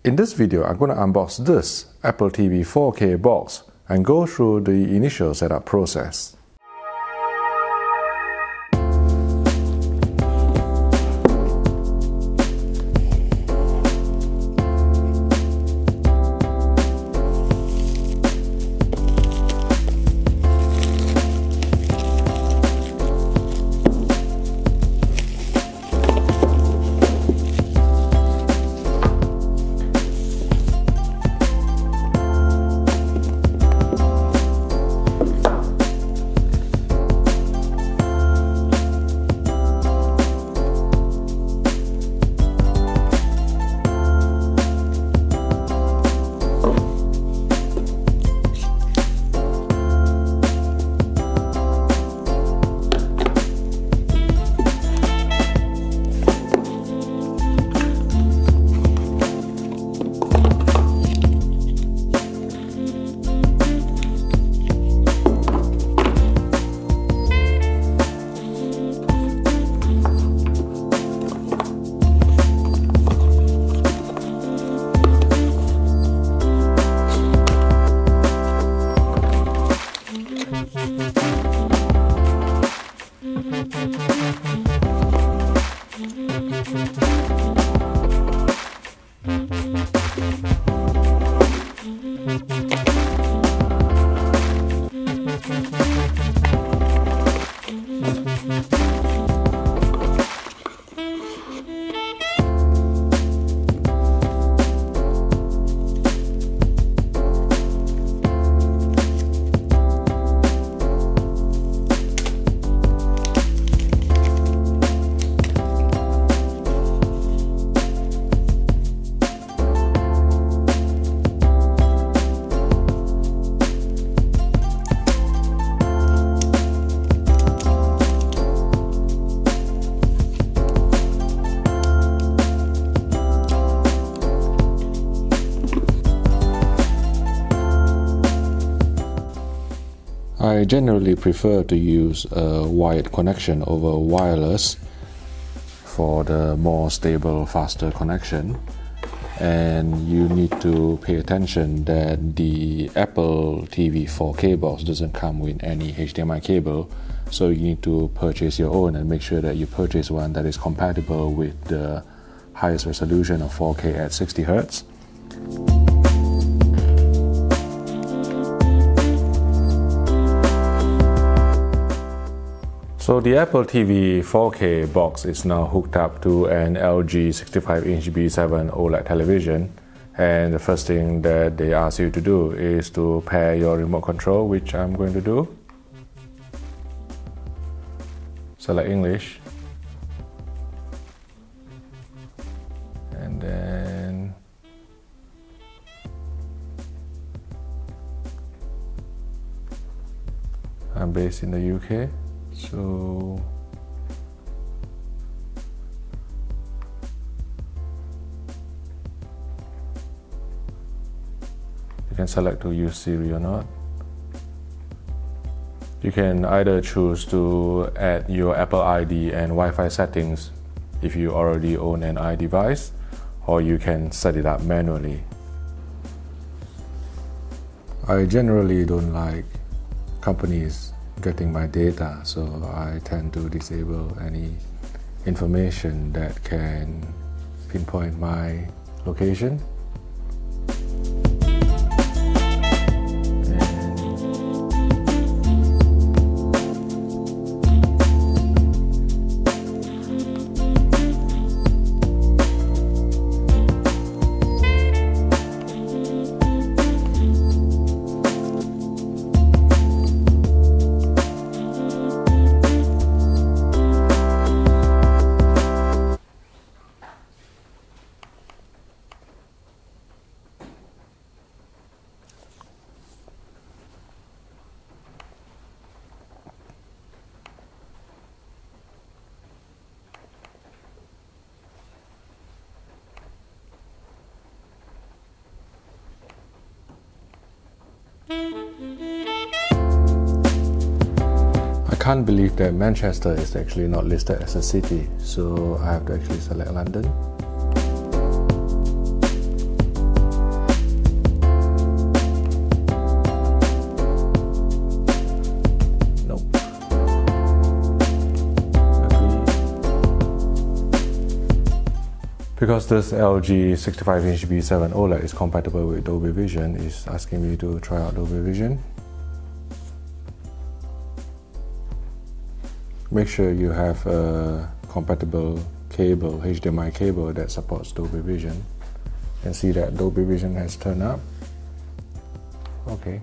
In this video, I'm going to unbox this Apple TV 4K box and go through the initial setup process. I generally prefer to use a wired connection over wireless for the more stable, faster connection. And you need to pay attention that the Apple TV 4K box doesn't come with any HDMI cable, so you need to purchase your own and make sure that you purchase one that is compatible with the highest resolution of 4K at 60 Hz. So the Apple TV 4K box is now hooked up to an LG 65-inch B7 OLED television, and the first thing that they ask you to do is to pair your remote control, which I'm going to do. Select English, and then I'm based in the UK. So you can select to use Siri or not. You can either choose to add your Apple ID and Wi-Fi settings if you already own an iDevice, or you can set it up manually. I generally don't like companies getting my data, so I tend to disable any information that can pinpoint my location. I can't believe that Manchester is actually not listed as a city, so I have to actually select London. because this LG 65-inch B7 OLED is compatible with Dolby Vision, it's asking me to try out Dolby Vision. Make sure you have a compatible cable, HDMI cable that supports Dolby Vision. You can see that Dolby Vision has turned up. Okay.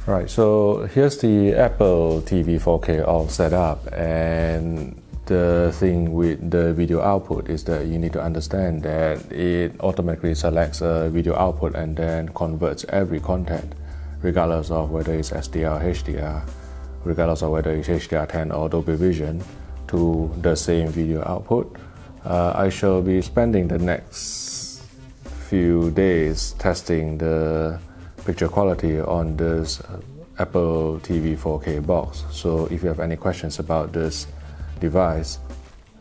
Right, so here's the Apple TV 4K all set up, and the thing with the video output is that you need to understand that it automatically selects a video output and then converts every content, regardless of whether it's SDR or HDR, regardless of whether it's HDR10 or Dolby Vision, to the same video output. I shall be spending the next few days testing the picture quality on this Apple TV 4K box. So if you have any questions about this device,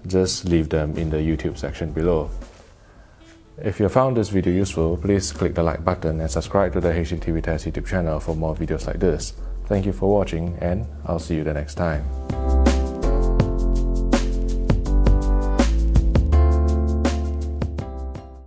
just leave them in the YouTube section below. If you found this video useful, please click the like button and subscribe to the HDTV Test YouTube channel for more videos like this. Thank you for watching, and I'll see you the next time.